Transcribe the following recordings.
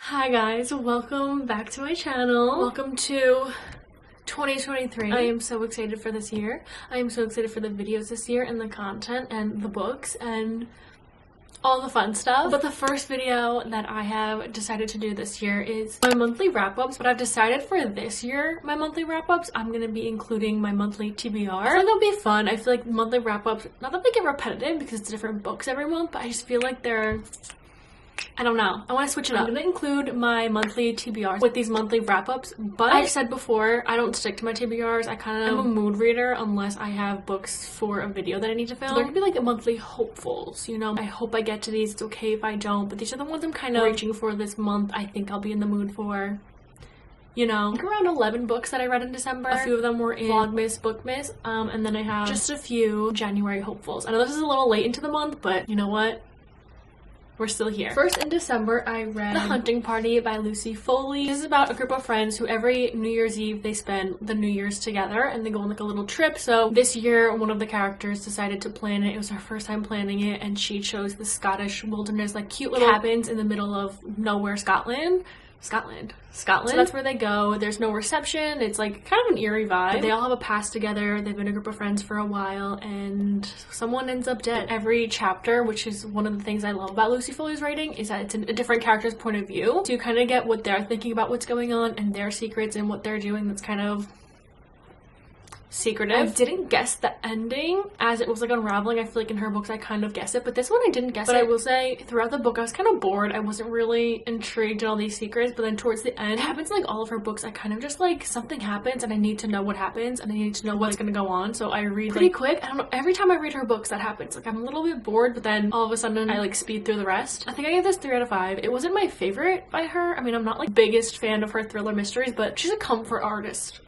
Hi guys, welcome back to my channel. Welcome to 2023. I am so excited for this year. I am so excited for the videos this year and the content and the books and all the fun stuff. But the first video that I have decided to do this year is my monthly wrap-ups. But I've decided for this year, my monthly wrap-ups, I'm gonna be including my monthly TBR. I feel like that'll be fun. I feel like monthly wrap-ups, not that they get repetitive because it's different books every month, but I just feel like they're, I don't know. I want to switch it up. I'm going to include my monthly TBRs with these monthly wrap-ups, but I've said before, I don't stick to my TBRs. I kind of am a mood reader unless I have books for a video that I need to film. So they're going to be like a monthly hopefuls, you know? I hope I get to these. It's okay if I don't, but these are the ones I'm kind of reaching for this month. I think I'll be in the mood for, you know, I think around 11 books that I read in December. A few of them were in Vlogmas, Bookmas, and then I have just a few January hopefuls. I know this is a little late into the month, but you know what? We're still here. First in December, I read The Hunting Party by Lucy Foley. This is about a group of friends who every New Year's Eve, they spend the New Year's together and they go on like a little trip. So this year, one of the characters decided to plan it. It was her first time planning it and she chose the Scottish wilderness, like cute little cabins in the middle of nowhere, Scotland. So that's where they go. There's no reception. It's like kind of an eerie vibe. But they all have a past together. They've been a group of friends for a while and someone ends up dead. Every chapter, which is one of the things I love about Lucy Foley's writing, is that it's a different character's point of view. So you kind of get what they're thinking about what's going on and their secrets and what they're doing that's kind of secretive. I didn't guess the ending as it was like unraveling. I feel like in her books I kind of guess it, but this one I didn't guess it. But I will say throughout the book I was kind of bored. I wasn't really intrigued in all these secrets, but then towards the end, it happens in like all of her books. I kind of just like something happens and I need to know what happens and I need to know what's gonna go on, so I read pretty quick. I don't know, every time I read her books that happens. Like I'm a little bit bored, but then all of a sudden I like speed through the rest. I think I gave this 3 out of 5. It wasn't my favorite by her. I mean, I'm not like biggest fan of her thriller mysteries, but she's a comfort artist.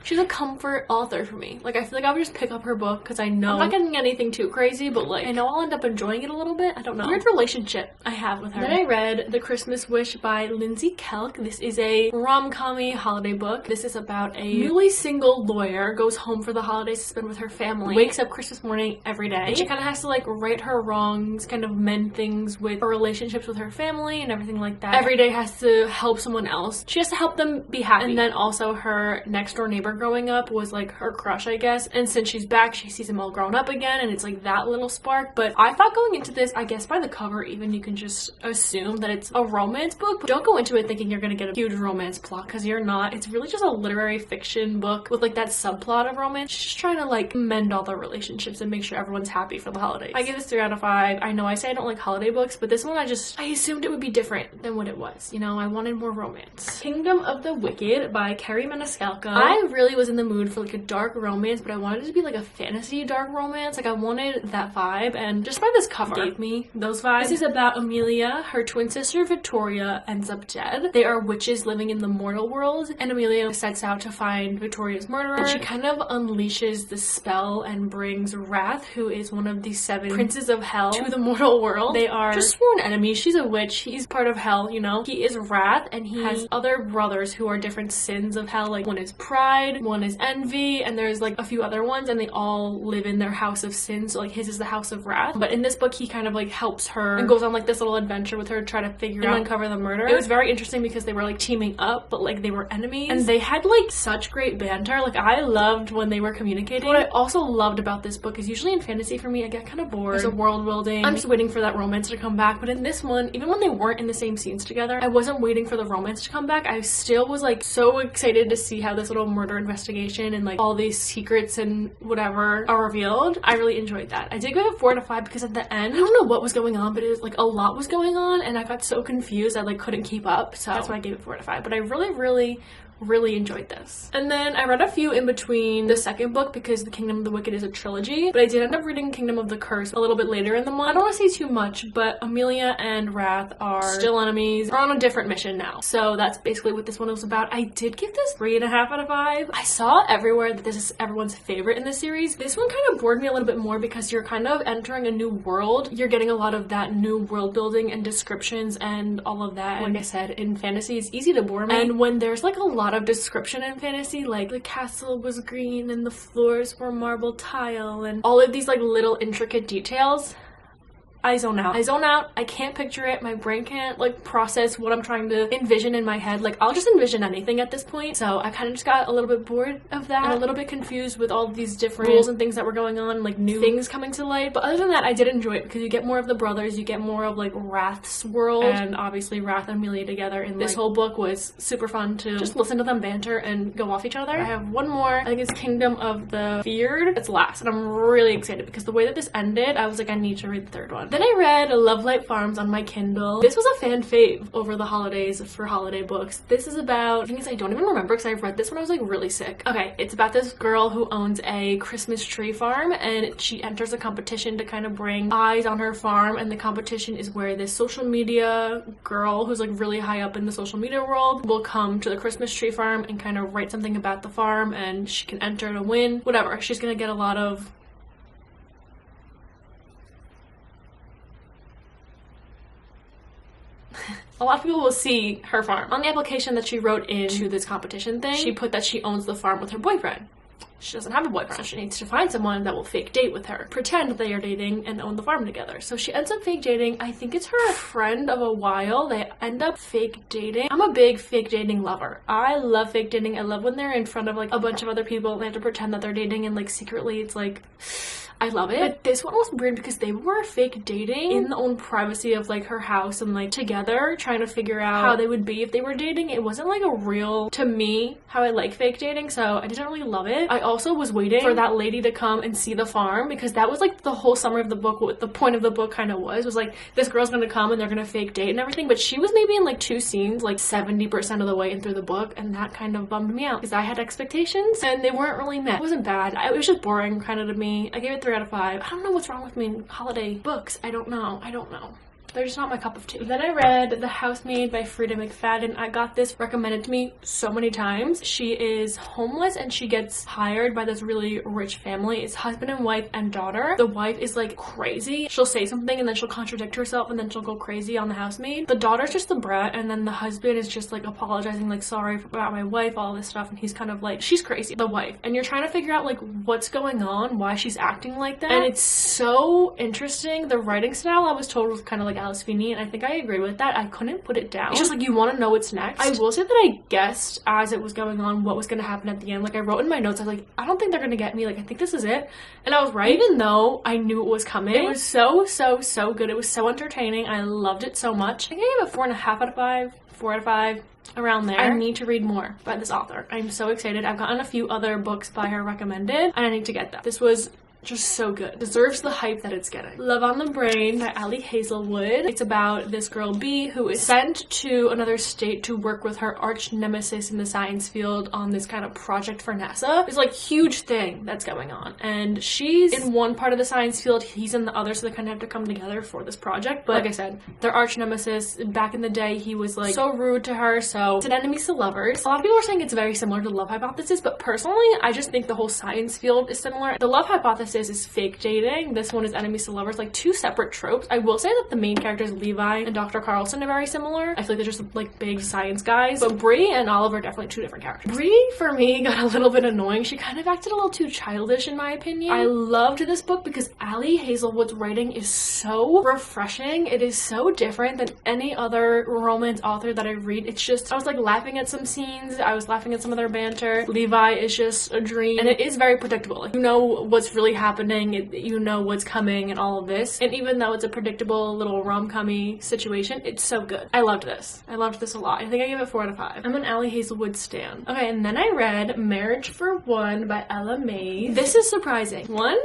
She's a comfort author for me. Like, I feel like I would just pick up her book because I know I'm not getting anything too crazy, but like, I know I'll end up enjoying it a little bit. I don't know. Weird relationship I have with her. Then I read The Christmas Wish by Lindsay Kelk. This is a rom-com-y holiday book. This is about a newly single lawyer, goes home for the holidays to spend with her family, wakes up Christmas morning every day, and she kind of has to like right her wrongs, kind of mend things with her relationships with her family and everything like that. Every day has to help someone else. She has to help them be happy. And then also her next door neighbor growing up was like her crush, I guess, and since she's back she sees him all grown up again and it's like that little spark. But I thought going into this, I guess by the cover even you can just assume that it's a romance book, but don't go into it thinking you're gonna get a huge romance plot because you're not. It's really just a literary fiction book with like that subplot of romance. She's just trying to like mend all the relationships and make sure everyone's happy for the holidays. I give this 3 out of 5. I know I say I don't like holiday books, but this one I assumed it would be different than what it was. You know, I wanted more romance. Kingdom of the Wicked by Kerry Maniscalco. I really was in the mood for like a dark romance, but I wanted it to be like a fantasy dark romance. Like I wanted that vibe, and just by this cover gave me those vibes. This is about Amelia. Her twin sister Victoria ends up dead. They are witches living in the mortal world, and Amelia sets out to find Victoria's murderer, and she kind of unleashes the spell and brings Wrath, who is one of the 7 princes of hell, to the mortal world. They are just sworn enemies. She's a witch, he's part of hell, you know. He is Wrath, and he has other brothers who are different sins of hell. Like one is pride, one is envy, and there's like a few other ones, and they all live in their house of sin. So like his is the house of wrath. But in this book he kind of like helps her and goes on like this little adventure with her to try to figure out and uncover the murder. It was very interesting because they were like teaming up, but like they were enemies, and they had like such great banter. Like I loved when they were communicating. What I also loved about this book is usually in fantasy for me I get kind of bored. There's a world building, I'm just waiting for that romance to come back, but in this one, even when they weren't in the same scenes together, I wasn't waiting for the romance to come back. I still was like so excited to see how this little murder investigation and like all these secrets and whatever are revealed. I really enjoyed that. I did give it 4 out of 5 because at the end, I don't know what was going on, but it was like a lot was going on and I got so confused I like couldn't keep up, so that's why I gave it 4 out of 5. But I really enjoyed this. And then I read a few in between the second book because The Kingdom of the Wicked is a trilogy, but I did end up reading Kingdom of the Curse a little bit later in the month. I don't want to say too much, but Amelia and Wrath are still enemies, are on a different mission now. So that's basically what this one was about. I did give this 3.5 out of 5. I saw everywhere that this is everyone's favorite in the series. This one kind of bored me a little bit more because you're kind of entering a new world. You're getting a lot of that new world building and descriptions and all of that. Like I said, in fantasy, it's easy to bore me. And when there's like a lot of description in fantasy, like the castle was green and the floors were marble tile and all of these like little intricate details, I zone out. I can't picture it. My brain can't like process what I'm trying to envision in my head. Like I'll just envision anything at this point. So I kind of just got a little bit bored of that and a little bit confused with all these different rules and things that were going on, like new things coming to light. But other than that, I did enjoy it because you get more of the brothers, you get more of like Wrath's world, and obviously Wrath and Amelia together. And this whole book was super fun to just listen to them banter and go off each other. I have one more. I think it's Kingdom of the Feared. It's last, and I'm really excited because the way that this ended, I was like, I need to read the third one. Then I read Love Light Farms on my Kindle. This was a fan fave over the holidays for holiday books. This is about, the thing is I don't even remember because I read this when I was like really sick. Okay, it's about this girl who owns a Christmas tree farm, and she enters a competition to kind of bring eyes on her farm, and the competition is where this social media girl who's like really high up in the social media world will come to the Christmas tree farm and kind of write something about the farm, and she can enter to win. Whatever. She's gonna get a lot of a lot of people will see her farm. On the application that she wrote into this competition thing, she put that she owns the farm with her boyfriend. She doesn't have a boyfriend, so she needs to find someone that will fake date with her, pretend that they are dating and own the farm together. So she ends up fake dating. I think it's her friend of a while. They end up fake dating. I'm a big fake dating lover. I love fake dating. I love when they're in front of like a bunch of other people and they have to pretend that they're dating, and like secretly it's like, I love it. But this one was weird because they were fake dating in the own privacy of like her house and like together trying to figure out how they would be if they were dating. It wasn't like a real, to me, how I like fake dating, so I didn't really love it. I also was waiting for that lady to come and see the farm because that was like the whole summary of the book. What the point of the book kind of was like this girl's gonna come and they're gonna fake date and everything, but she was maybe in like 2 scenes like 70% of the way in through the book, and that kind of bummed me out because I had expectations and they weren't really met. It wasn't bad. It was just boring kind of to me. I gave it 3 out of 5. I don't know what's wrong with me in holiday books. I don't know. They're just not my cup of tea. Then I read The Housemaid by Frida McFadden. I got this recommended to me so many times. She is homeless and she gets hired by this really rich family. It's husband and wife and daughter. The wife is like crazy. She'll say something and then she'll contradict herself and then she'll go crazy on the housemaid. The daughter's just the brat, and then the husband is just like apologizing, like sorry about my wife, all this stuff, and he's kind of like, she's crazy, the wife. And you're trying to figure out like what's going on, why she's acting like that. And it's so interesting. The writing style I was told was kind of like Alice Feeney, and I think I agree with that. I couldn't put it down. It's just like you want to know what's next. I will say that I guessed as it was going on what was going to happen at the end. Like I wrote in my notes, I was like, I don't think they're going to get me. Like I think this is it. And I was right, even though I knew it was coming. It was so good. It was so entertaining. I loved it so much. I think I gave it 4.5 out of 5, 4 out of 5. Around there. I need to read more by this author. I'm so excited. I've gotten a few other books by her recommended, and I need to get them. This was just so good. Deserves the hype that it's getting. Love on the Brain by Ali Hazelwood. It's about this girl B who is sent to another state to work with her arch nemesis in the science field on this kind of project for NASA. It's like huge thing that's going on, and she's in one part of the science field, he's in the other, so they kind of have to come together for this project. But like I said, their arch nemesis, back in the day, he was like so rude to her, so it's an enemies to lovers. A lot of people are saying it's very similar to Love Hypothesis, but personally I just think the whole science field is similar. The Love Hypothesis is fake dating. This one is enemies to lovers, like 2 separate tropes. I will say that the main characters Levi and Dr. Carlson are very similar. I feel like they're just like big science guys, but Bree and Olive are definitely 2 different characters. Bree for me got a little bit annoying. She kind of acted a little too childish in my opinion. I loved this book because Ali Hazelwood's writing is so refreshing. It is so different than any other romance author that I read. It's just, I was like laughing at some scenes, I was laughing at some of their banter. Levi is just a dream, and it is very predictable. Like, you know what's really happening, you know what's coming and all of this, and even though it's a predictable little rom-com-y situation, it's so good. I loved this. I loved this a lot. I think I gave it 4 out of 5. I'm an Ali Hazelwood stan. Okay, and then I read Marriage for One by Ella Mays. This is surprising. One,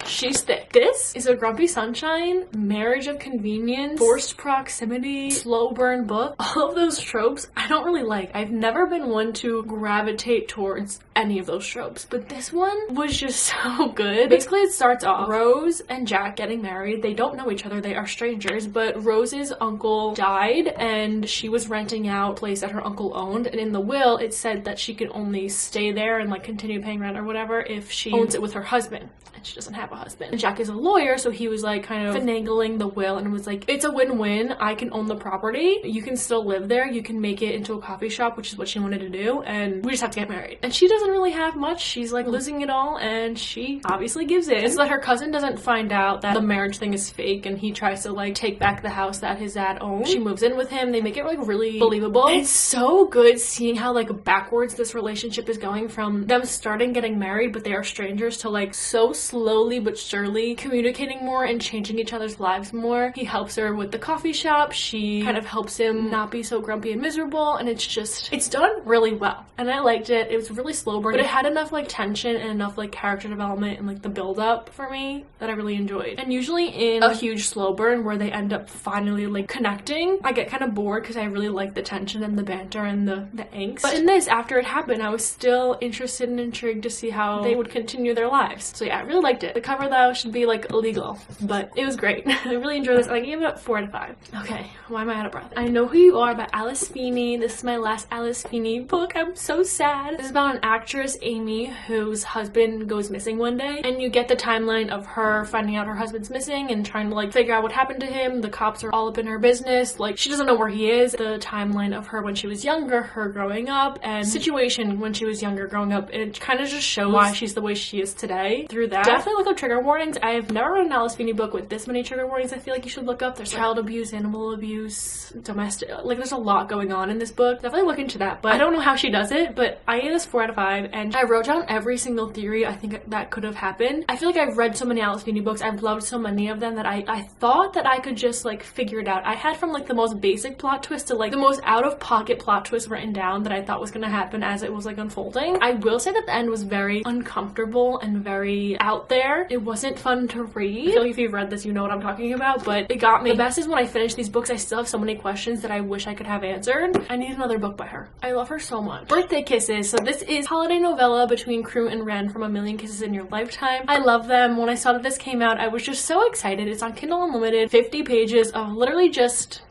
she's thick. This is a Grumpy Sunshine, marriage of convenience, forced proximity, slow burn book. All of those tropes I don't really like. I've never been one to gravitate towards any of those tropes, but this one was just so good. Basically, it starts off Rose and Jack getting married. They don't know each other, they are strangers, but Rose's uncle died and she was renting out a place that her uncle owned, and in the will it said that she could only stay there and like continue paying rent or whatever if she owns it with her husband, and she doesn't have a husband. And Jack is a lawyer, so he was like kind of finagling the will and was like, it's a win-win. I can own the property, you can still live there, you can make it into a coffee shop, which is what she wanted to do, and we just have to get married. And she doesn't doesn't really have much. She's like losing it all, and she obviously gives in. It's that her cousin doesn't find out that the marriage thing is fake, and he tries to like take back the house that his dad owned. She moves in with him. They make it like really believable. And it's so good seeing how like backwards this relationship is going from them starting getting married, but they are strangers, to like so slowly but surely communicating more and changing each other's lives more. He helps her with the coffee shop. She kind of helps him not be so grumpy and miserable, and it's done really well, and I liked it. It was really slow burn, but it had enough like tension and enough like character development and like the build up for me that I really enjoyed. And usually in a huge slow burn where they end up finally like connecting, I get kind of bored because I really like the tension and the banter and the angst. But in this, after it happened, I was still interested and intrigued to see how they would continue their lives. So yeah, I really liked it. The cover though should be like illegal, but it was great. I really enjoyed this. I gave it 4 out of 5. Okay, why am I out of breath? I Know Who You Are by Alice Beanie. This is my last Alice Beanie book. I'm so sad. This is about an actress, Amy, whose husband goes missing one day, and you get the timeline of her finding out her husband's missing and trying to like figure out what happened to him. The cops are all up in her business. Like, she doesn't know where he is. The timeline of her when she was younger, her growing up, and situation when she was younger growing up. And it kind of just shows why she's the way she is today through that. Definitely look up trigger warnings. I have never read an Alice Beanie book with this many trigger warnings. I feel like you should look up. There's child abuse, animal abuse, domestic, like there's a lot going on in this book. Definitely look into that, but I don't know how she does it, but I gave this 4 out of 5, and I wrote down every single theory I think that could have happened. I feel like I've read so many Alice Beanie books, I've loved so many of them that I thought that I could just like figure it out. I had from like the most basic plot twist to like the most out-of-pocket plot twist written down that I thought was gonna happen as it was like unfolding. I will say that the end was very uncomfortable and very out there. It wasn't fun to read. I feel like if you've read this, you know what I'm talking about, but it got me. The best is when I finish these books, I still have so many questions that I wish I could have answered. I need another book by her. I love her so much. Birthday Kisses. So this is holiday novella between Crew and Ren from A Million Kisses in Your Lifetime. I love them. When I saw that this came out, I was just so excited. It's on Kindle Unlimited. 50 pages of literally just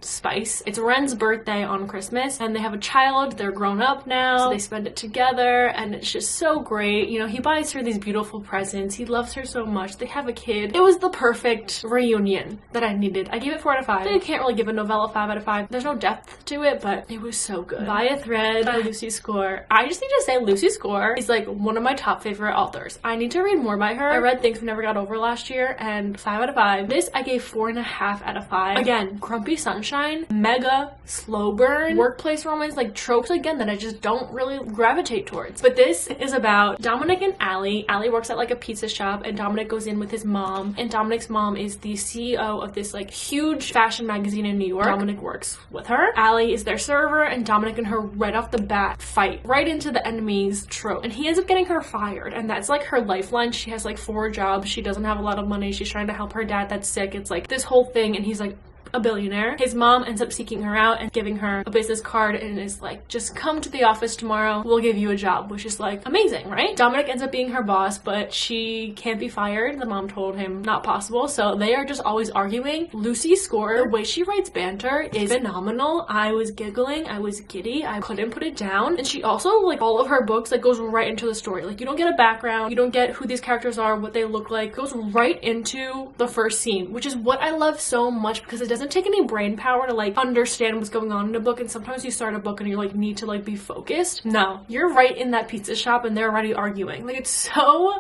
spice. It's Ren's birthday on Christmas, and they have a child. They're grown up now, so they spend it together, and it's just so great. You know, he buys her these beautiful presents. He loves her so much. They have a kid. It was the perfect reunion that I needed. I gave it 4 out of 5. I can't really give a novella 5 out of 5. There's no depth to it, but it was so good. By a Thread by Lucy Score. I just need to say Lucy Score is like one of my top favorite authors. I need to read more by her. I read Things We Never Got Over last year, and 5 out of 5. This I gave 4.5 out of 5. Again, Grumpy Sunshine, mega slow burn, workplace romance, like tropes again that I just don't really gravitate towards. But this is about Dominic and Allie. Allie works at like a pizza shop, and Dominic goes in with his mom, and Dominic's mom is the CEO of this like huge fashion magazine in New York. Dominic works with her. Allie is their server, and Dominic and her right off the bat fight right into the enemy's trope, and he ends up getting her fired, and that's like her lifeline. She has like 4 jobs. She doesn't have a lot of money. She's trying to help her dad that's sick. It's like this whole thing, and he's like a billionaire. His mom ends up seeking her out and giving her a business card, and is like, just come to the office tomorrow, we'll give you a job, which is like amazing, right? Dominic ends up being her boss, but she can't be fired. The mom told him not possible, so they are just always arguing. Lucy Score, the way she writes banter is phenomenal. I was giggling, I was giddy, I couldn't put it down. And she also, like, all of her books like goes right into the story. Like, you don't get a background, you don't get who these characters are, what they look like. It goes right into the first scene, which is what I love so much, because it doesn't take any brain power to like understand what's going on in a book. And sometimes you start a book and you like need to like be focused. No, you're right in that pizza shop and they're already arguing. Like, it's so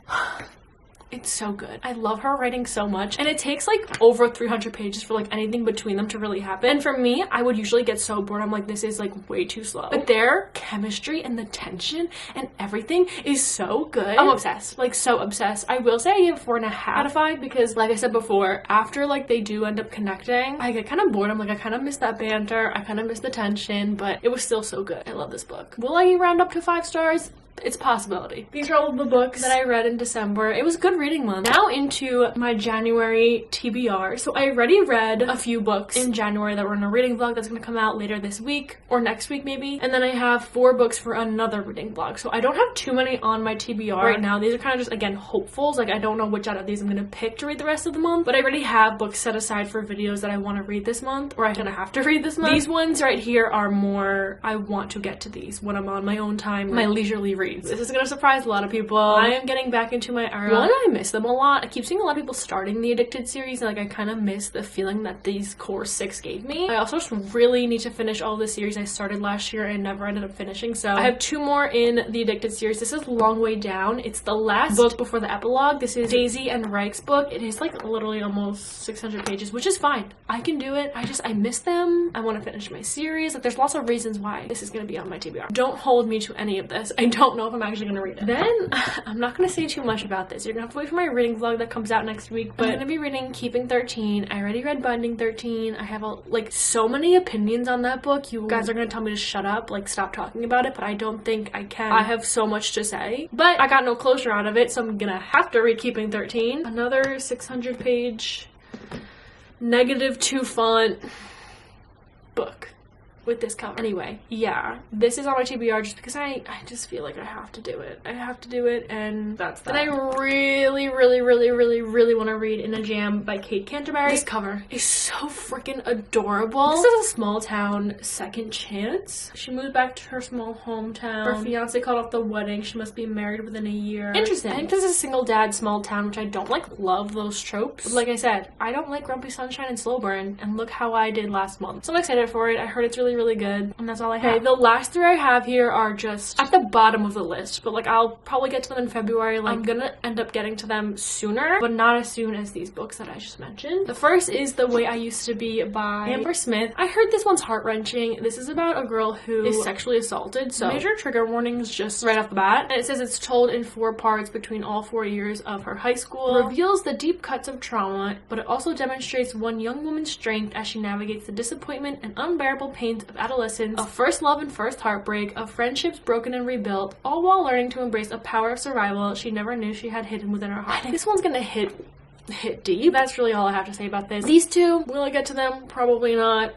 good. I love her writing so much, and it takes like over 300 pages for like anything between them to really happen. And for me, I would usually get so bored. I'm like, this is like way too slow. But their chemistry and the tension and everything is so good. I'm obsessed, like so obsessed. I will say I give 4.5 out of 5 because, like I said before, after like they do end up connecting, I get kind of bored. I'm like, I kind of miss that banter. I kind of miss the tension, but it was still so good. I love this book. Will I round up to 5 stars? It's a possibility. These are all of the books that I read in December. It was a good reading month. Now into my January TBR. So I already read a few books in January that were in a reading vlog that's going to come out later this week or next week maybe. And then I have 4 books for another reading vlog. So I don't have too many on my TBR right now. These are kind of just, again, hopefuls. Like, I don't know which out of these I'm going to pick to read the rest of the month. But I already have books set aside for videos that I want to read this month, or I'm going to have to read this month. These ones right here are more, I want to get to these when I'm on my own time, my leisurely reading reads. This is gonna surprise a lot of people. I am getting back into my era. One, I miss them a lot. I keep seeing a lot of people starting the Addicted series, and like I kind of miss the feeling that these core 6 gave me. I also just really need to finish all the series I started last year and never ended up finishing, so I have 2 more in the Addicted series. This is Long Way Down. It's the last book before the epilogue. This is Daisy and Reich's book. It is like literally almost 600 pages, which is fine. I can do it. I miss them. I want to finish my series. Like, there's lots of reasons why this is going to be on my TBR. Don't hold me to any of this. I don't know if I'm actually going to read it. Then, I'm not going to say too much about this. You're going to have to wait for my reading vlog that comes out next week, but I'm going to be reading Keeping 13. I already read Binding 13. I have like so many opinions on that book. You guys are going to tell me to shut up, like stop talking about it, but I don't think I can. I have so much to say, but I got no closure out of it, so I'm gonna have to read Keeping 13. Another 600 page -2 font book with this cover. Anyway, yeah, this is on my TBR just because I just feel like I have to do it. I have to do it, and that's that. And I really want to read In a Jam by Kate Canterbury. This cover is so freaking adorable. This is a small town second chance. She moved back to her small hometown. Her fiance called off the wedding. She must be married within a year. Interesting. I think this is a single dad small town, which I don't love those tropes. But like I said, I don't like Grumpy Sunshine and Slow Burn, and look how I did last month. So I'm excited for it. I heard it's really good, and that's all I have. Okay, the last 3 I have here are just at the bottom of the list, but like I'll probably get to them in February. Like, I'm gonna end up getting to them sooner, but not as soon as these books that I just mentioned. The first is The Way I Used to Be by Amber Smith. I heard this one's heart-wrenching. This is about a girl who is sexually assaulted, so major trigger warnings just right off the bat. And it says it's told in 4 parts between all 4 years of her high school. It reveals the deep cuts of trauma, but it also demonstrates one young woman's strength as she navigates the disappointment and unbearable pains of adolescence, of first love and first heartbreak, of friendships broken and rebuilt, all while learning to embrace a power of survival she never knew she had hidden within her heart. I think this one's gonna hit deep. That's really all I have to say about this. These 2, will I get to them? Probably not.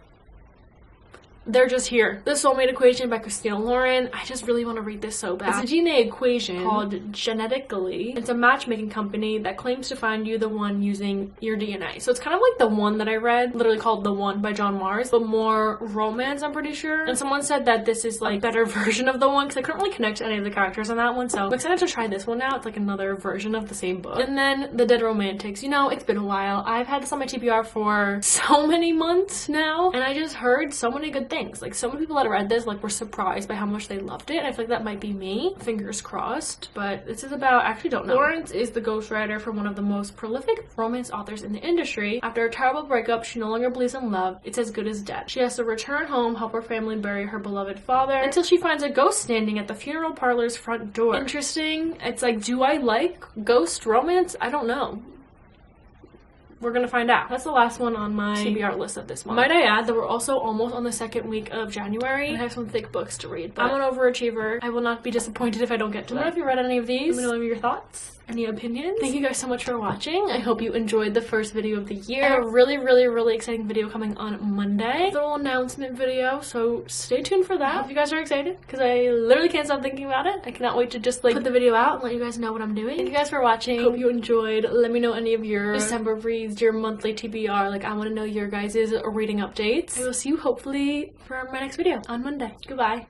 They're just here. The Soulmate Equation by Christina Lauren. I just really want to read this so bad. It's a DNA equation called Genetically. It's a matchmaking company that claims to find you the one using your DNA. So it's kind of like The One that I read, literally called The One by John Mars, but more romance, I'm pretty sure. And someone said that this is like a better version of The One, because I couldn't really connect to any of the characters on that one, so I'm excited to try this one out. It's like another version of the same book. And then The Dead Romantics. You know, it's been a while. I've had this on my TBR for so many months now, and I just heard so many good things. Like, so many people that read this were surprised by how much they loved it. I feel like that might be me. Fingers crossed. But this is about, I actually don't know. Florence is the ghostwriter for one of the most prolific romance authors in the industry. After a terrible breakup, she no longer believes in love. It's as good as dead. She has to return home, help her family bury her beloved father, until she finds a ghost standing at the funeral parlor's front door. Interesting. It's like, do I like ghost romance? I don't know. We're gonna find out. That's the last one on my TBR list of this month. Might I add that we're also almost on the 2nd week of January, and I have some thick books to read, but I'm an overachiever. I will not be disappointed if I don't get to them. Let me know if you read any of these. Let me know your thoughts. Any opinions? Thank you guys so much for watching. I hope you enjoyed the first video of the year. I have a really exciting video coming on Monday. A little announcement video, so stay tuned for that. I hope you guys are excited, because I literally can't stop thinking about it. I cannot wait to just put the video out and let you guys know what I'm doing. Thank you guys for watching. Hope you enjoyed. Let me know any of your December reads, your monthly TBR. Like, I want to know your guys' reading updates. I will see you hopefully for my next video on Monday. Goodbye.